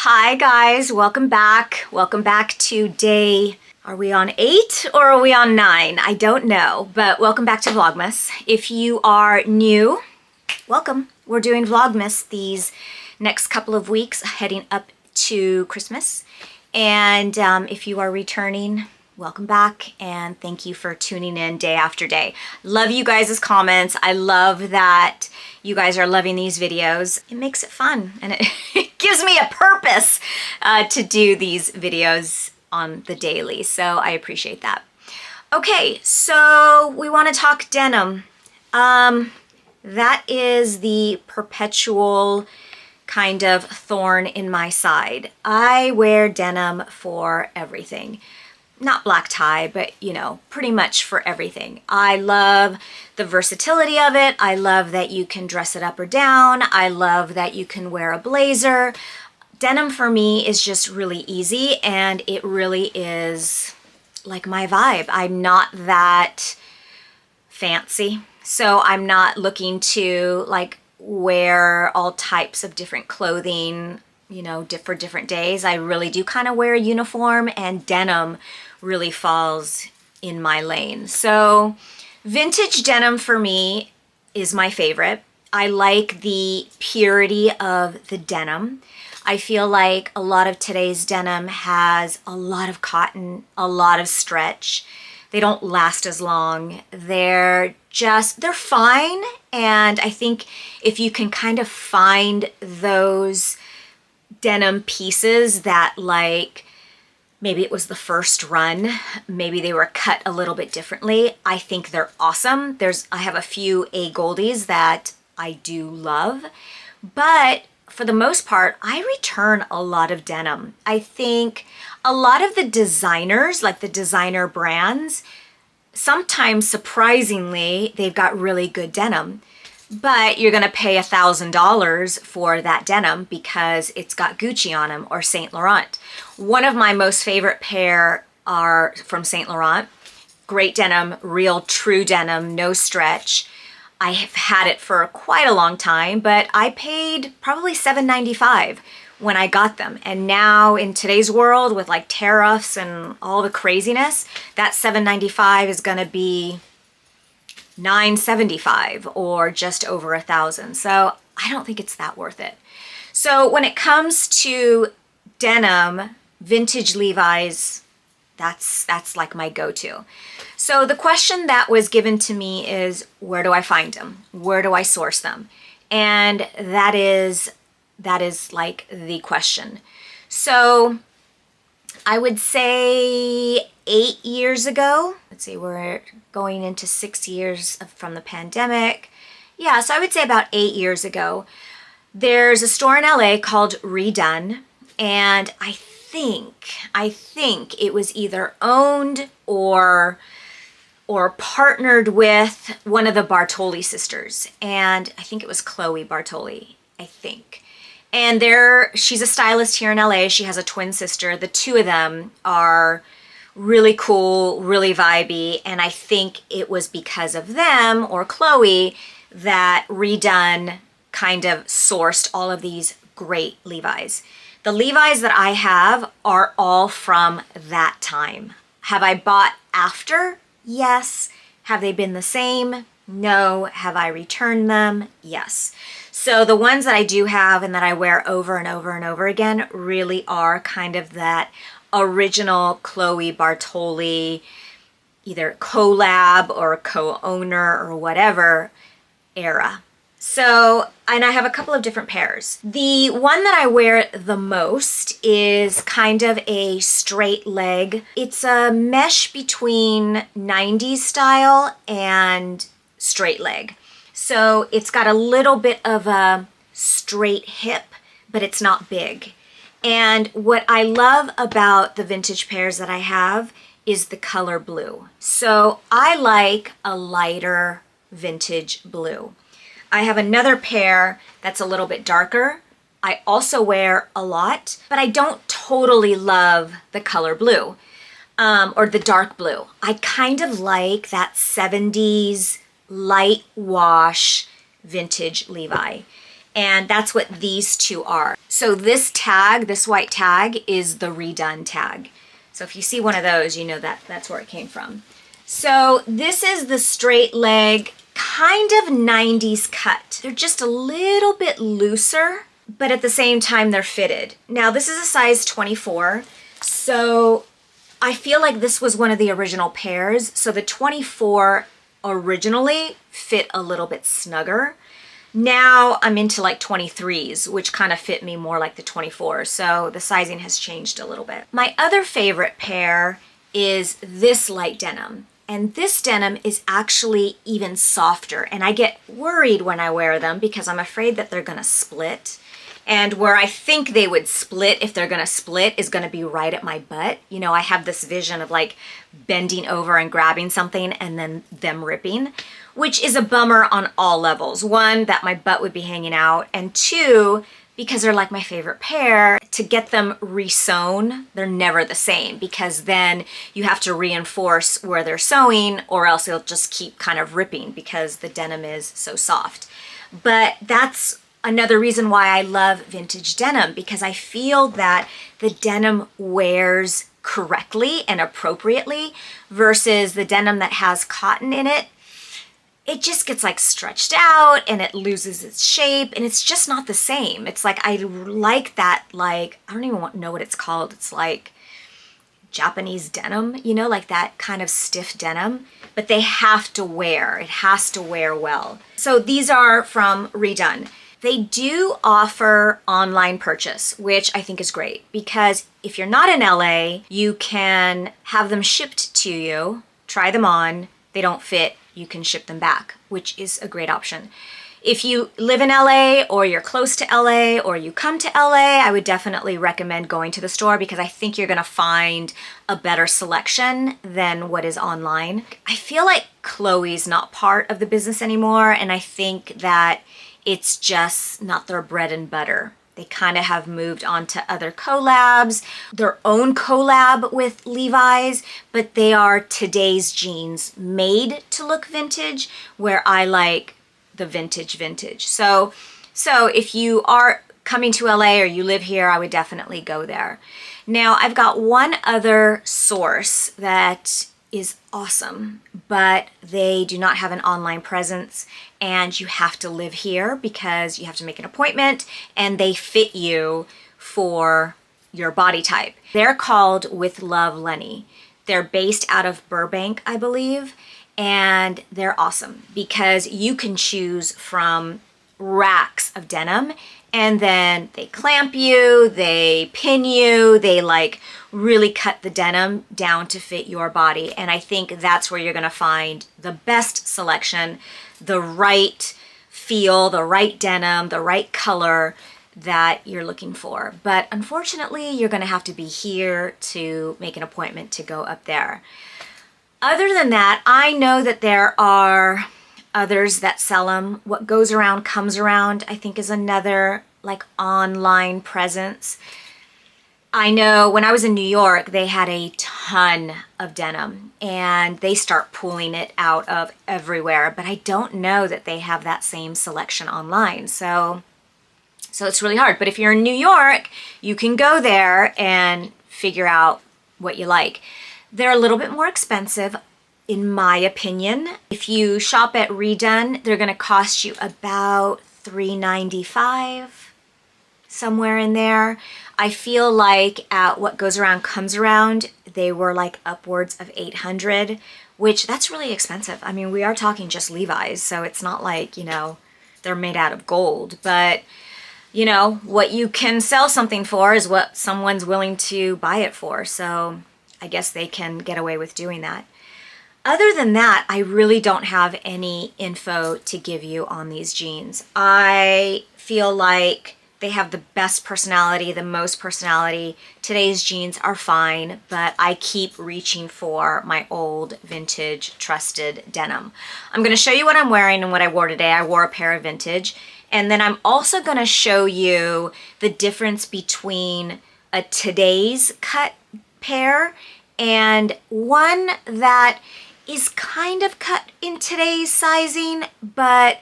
Hi guys, welcome back. Welcome back to day, are we on 8 or are we on 9? I don't know, but welcome back to Vlogmas. If you are new, welcome. We're doing Vlogmas these next couple of weeks heading up to Christmas. And if you are returning, welcome back and thank you for tuning in day after day. Love you guys' comments. I love that you guys are loving these videos. It makes it fun and it gives me a purpose to do these videos on the daily. So I appreciate that. Okay, so we want to talk denim. That is the perpetual kind of thorn in my side. I wear denim for everything. Not black tie, but you know, pretty much for everything. I love the versatility of it. I love that you can dress it up or down. I love that you can wear a blazer. Denim for me is just really easy and it really is like my vibe. I'm not that fancy, so I'm not looking to like wear all types of different clothing, you know, for different days. I really do kind of wear a uniform and denim really falls in my lane. So vintage denim for me is my favorite. I like the purity of the denim. I feel like a lot of today's denim has a lot of cotton, a lot of stretch. They don't last as long. They're fine. And I think if you can kind of find those denim pieces that like, maybe it was the first run, maybe they were cut a little bit differently, I think they're awesome. I have a few A Goldies that I do love, but for the most part, I return a lot of denim. I think a lot of the designers, like the designer brands, sometimes surprisingly, they've got really good denim. But you're gonna pay $1,000 for that denim because it's got Gucci on them or Saint Laurent. One of my most favorite pair are from Saint Laurent. Great denim, real true denim, no stretch. I have had it for quite a long time, but I paid probably $7.95 when I got them. And now in today's world with like tariffs and all the craziness, that $7.95 is gonna be $9.75 or just over $1,000. So I don't think it's that worth it. So when it comes to denim, vintage Levi's, that's like my go-to. So the question that was given to me is, where do I find them? Where do I source them? And that is like the question. So I would say 8 years ago, let's see, we're going into 6 years from the pandemic. Yeah, so I would say about 8 years ago, there's a store in LA called Redone, and I think it was either owned or partnered with one of the Bartoli sisters, and I think it was Chloe Bartoli, I think. And she's a stylist here in LA. She has a twin sister. The two of them are really cool, really vibey. And I think it was because of them or Chloe that Redone kind of sourced all of these great Levi's. The Levi's that I have are all from that time. Have I bought after? Yes. Have they been the same? No. Have I returned them? Yes. So the ones that I do have and that I wear over and over and over again really are kind of that original Chloe Bartoli, either collab or co-owner or whatever era. So, and I have a couple of different pairs. The one that I wear the most is kind of a straight leg. It's a mesh between 90s style and straight leg. So it's got a little bit of a straight hip, but it's not big. And what I love about the vintage pairs that I have is the color blue. So I like a lighter vintage blue. I have another pair that's a little bit darker. I also wear a lot, but I don't totally love the color blue or the dark blue. I kind of like that 70s light wash vintage Levi. And that's what these two are. So this tag, this white tag, is the redone tag. So if you see one of those, you know that that's where it came from. So this is the straight leg, kind of 90s cut. They're just a little bit looser, but at the same time they're fitted. Now this is a size 24, so I feel like this was one of the original pairs. So the 24 originally fit a little bit snugger. Now I'm into like 23s, which kind of fit me more like the 24s. So the sizing has changed a little bit. My other favorite pair is this light denim. And this denim is actually even softer. And I get worried when I wear them because I'm afraid that they're gonna split. And where I think they would split, if they're gonna split, is gonna be right at my butt. You know, I have this vision of like bending over and grabbing something and then them ripping, which is a bummer on all levels. One, that my butt would be hanging out, and two, because they're like my favorite pair, to get them re-sewn, they're never the same because then you have to reinforce where they're sewing or else they'll just keep kind of ripping because the denim is so soft. But that's another reason why I love vintage denim, because I feel that the denim wears correctly and appropriately versus the denim that has cotton in it. It just gets like stretched out and it loses its shape and it's just not the same. It's like, I like that, like, I don't even know what it's called. It's like Japanese denim, you know, like that kind of stiff denim, but they have to wear, it has to wear well. So these are from Redone. They do offer online purchase, which I think is great because if you're not in LA, you can have them shipped to you, try them on, they don't fit, you can ship them back, which is a great option. If you live in LA or you're close to LA or you come to LA, I would definitely recommend going to the store because I think you're gonna find a better selection than what is online. I feel like Chloe's not part of the business anymore, and I think that it's just not their bread and butter. They kind of have moved on to other collabs, their own collab with Levi's, but they are today's jeans made to look vintage, where I like the vintage. So if you are coming to LA or you live here, I would definitely go there. Now I've got one other source that is awesome, but they do not have an online presence and you have to live here because you have to make an appointment and they fit you for your body type. They're called With Love Lenny. They're based out of Burbank, I believe, and they're awesome because you can choose from racks of denim and then they clamp you, they pin you, they like really cut the denim down to fit your body. And I think that's where you're gonna find the best selection, the right feel, the right denim, the right color that you're looking for. But unfortunately, you're gonna have to be here to make an appointment to go up there. Other than that, I know that there are others that sell them. What goes around comes around, I think, is another like online presence. I know when I was in New York, they had a ton of denim and they start pulling it out of everywhere, but I don't know that they have that same selection online. So it's really hard. But if you're in New York, you can go there and figure out what you like. They're a little bit more expensive, in my opinion. If you shop at Redone, they're gonna cost you about $3.95, somewhere in there. I feel like at What Goes Around Comes Around, they were like upwards of $800, which that's really expensive. I mean, we are talking just Levi's, so it's not like, you know, they're made out of gold, but you know, what you can sell something for is what someone's willing to buy it for. So I guess they can get away with doing that. Other than that, I really don't have any info to give you on these jeans. I feel like they have the best personality, the most personality. Today's jeans are fine, but I keep reaching for my old vintage trusted denim. I'm gonna show you what I'm wearing and what I wore today. I wore a pair of vintage. And then I'm also gonna show you the difference between a today's cut pair and one that is kind of cut in today's sizing, but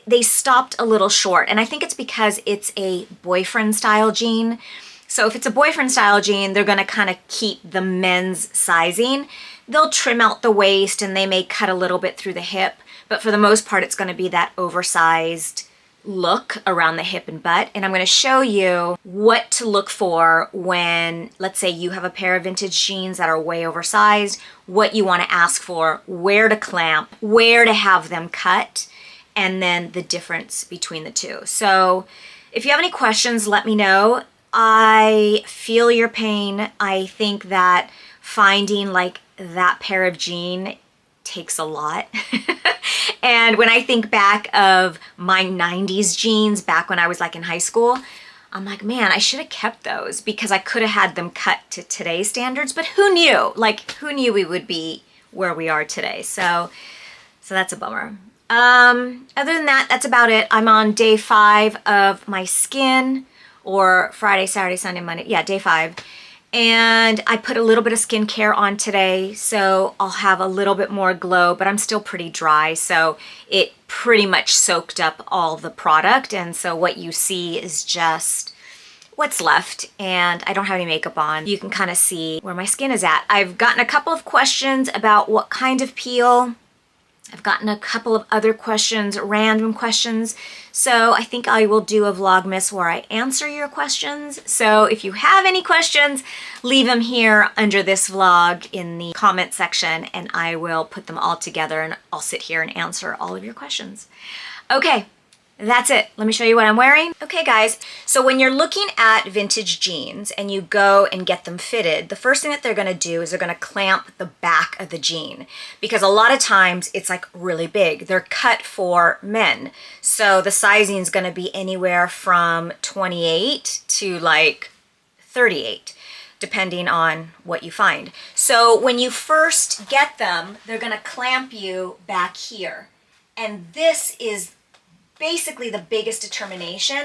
they stopped a little short. And I think it's because it's a boyfriend style jean. So if it's a boyfriend style jean, they're gonna kind of keep the men's sizing. They'll trim out the waist and they may cut a little bit through the hip, but for the most part, it's gonna be that oversized look around the hip and butt. And I'm gonna show you what to look for when, let's say you have a pair of vintage jeans that are way oversized, what you wanna ask for, where to clamp, where to have them cut, and then the difference between the two. So if you have any questions, let me know. I feel your pain. I think that finding like that pair of jean takes a lot. And when I think back of my 90s jeans back when I was like in high school, I'm like, man, I should have kept those because I could have had them cut to today's standards, but who knew? Like, who knew we would be where we are today? So that's a bummer. Other than that, that's about it. I'm on day 5 of my skin, or Friday, Saturday, Sunday, Monday. Yeah, day 5. And I put a little bit of skincare on today, so I'll have a little bit more glow, but I'm still pretty dry, so it pretty much soaked up all the product, and so what you see is just what's left, and I don't have any makeup on. You can kind of see where my skin is at. I've gotten a couple of questions about what kind of peel. I've gotten a couple of other questions, random questions. So I think I will do a Vlogmas where I answer your questions. So if you have any questions, leave them here under this vlog in the comment section and I will put them all together and I'll sit here and answer all of your questions. Okay. That's it. Let me show you what I'm wearing. Okay, guys. So when you're looking at vintage jeans and you go and get them fitted, the first thing that they're going to do is they're going to clamp the back of the jean because a lot of times it's like really big. They're cut for men. So the sizing is going to be anywhere from 28 to like 38, depending on what you find. So when you first get them, they're going to clamp you back here. And this is basically the biggest determination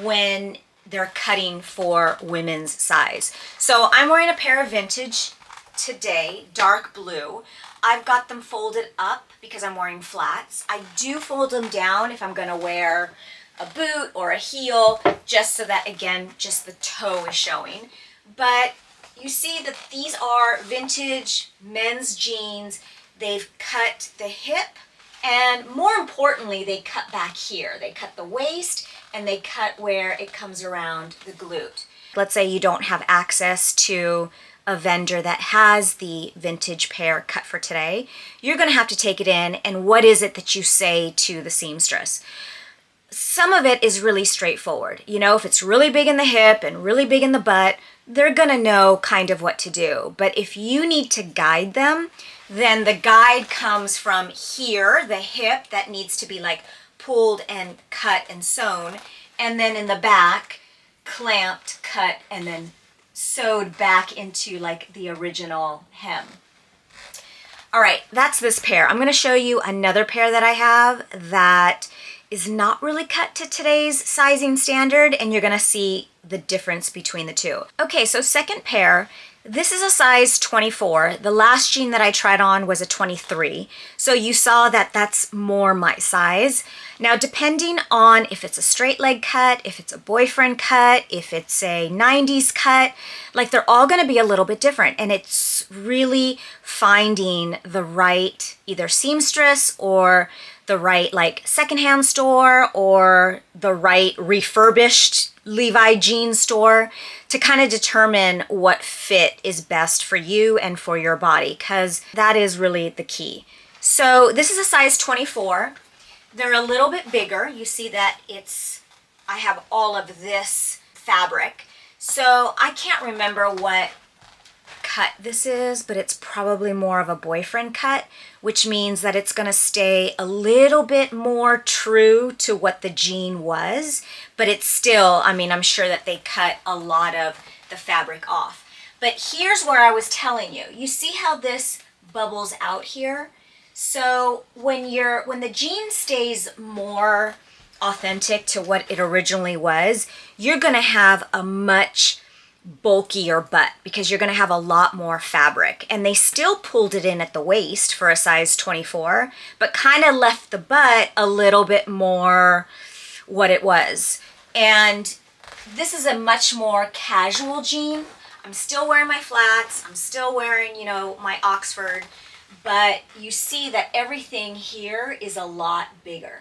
when they're cutting for women's size. So I'm wearing a pair of vintage today, dark blue. I've got them folded up because I'm wearing flats. I do fold them down if I'm gonna wear a boot or a heel, just so that, again, just the toe is showing. But you see that these are vintage men's jeans. They've cut the hip, and more importantly, they cut back here. They cut the waist and they cut where it comes around the glute. Let's say you don't have access to a vendor that has the vintage pair cut for today. You're gonna have to take it in, and what is it that you say to the seamstress? Some of it is really straightforward. You know, if it's really big in the hip and really big in the butt, they're gonna know kind of what to do. But if you need to guide them, then the guide comes from here, the hip that needs to be like pulled and cut and sewn, and then in the back, clamped, cut, and then sewed back into like the original hem. All right, that's this pair. I'm gonna show you another pair that I have that is not really cut to today's sizing standard, and you're gonna see the difference between the two. Okay, so second pair. This is a size 24. The last jean that I tried on was a 23. So you saw that that's more my size. Now, depending on if it's a straight leg cut, if it's a boyfriend cut, if it's a 90s cut, like they're all gonna be a little bit different. And it's really finding the right either seamstress or the right like secondhand store or the right refurbished Levi jean store to kind of determine what fit is best for you and for your body, because that is really the key. So this is a size 24. They're a little bit bigger. You see that I have all of this fabric. So I can't remember what cut this is, but it's probably more of a boyfriend cut, which means that it's gonna stay a little bit more true to what the jean was, but it's still, I mean, I'm sure that they cut a lot of the fabric off. But here's where I was telling you. You see how this bubbles out here? So when the jean stays more authentic to what it originally was, you're gonna have a much bulkier butt because you're going to have a lot more fabric. And they still pulled it in at the waist for a size 24, but kind of left the butt a little bit more what it was. And this is a much more casual jean. I'm still wearing my flats. I'm still wearing, you know, my Oxford, but you see that everything here is a lot bigger.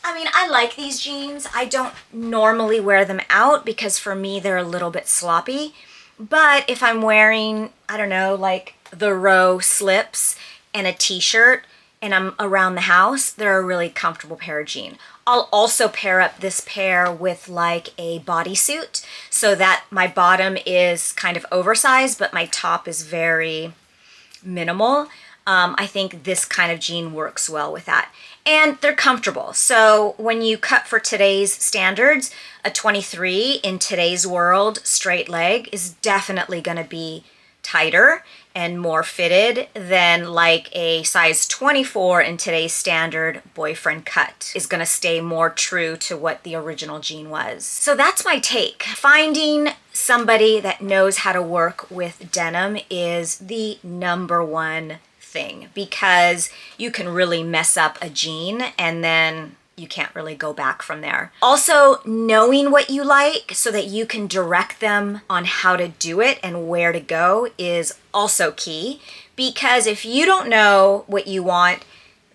I mean, I like these jeans. I don't normally wear them out because for me, they're a little bit sloppy. But if I'm wearing, I don't know, like the row slips and a t-shirt and I'm around the house, they're a really comfortable pair of jeans. I'll also pair up this pair with like a bodysuit so that my bottom is kind of oversized, but my top is very minimal. I think this kind of jean works well with that. And they're comfortable. So when you cut for today's standards, a 23 in today's world straight leg is definitely going to be tighter and more fitted than like a size 24 in today's standard boyfriend cut. Is going to stay more true to what the original jean was. So that's my take. Finding somebody that knows how to work with denim is the #1 thing, because you can really mess up a jean and then you can't really go back from there. Also, knowing what you like so that you can direct them on how to do it and where to go is also key, because if you don't know what you want,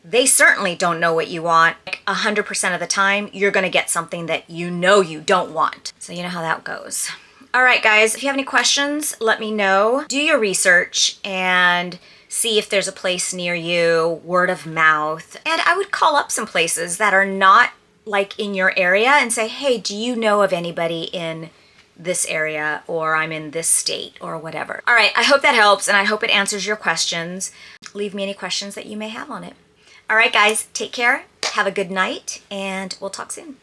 they certainly don't know what you want. 100% of the time, you're gonna get something that you know you don't want. So you know how that goes. All right, guys, if you have any questions, let me know. Do your research and see if there's a place near you, word of mouth. And I would call up some places that are not like in your area and say, hey, do you know of anybody in this area, or I'm in this state, or whatever. All right, I hope that helps and I hope it answers your questions. Leave me any questions that you may have on it. All right, guys, take care, have a good night, and we'll talk soon.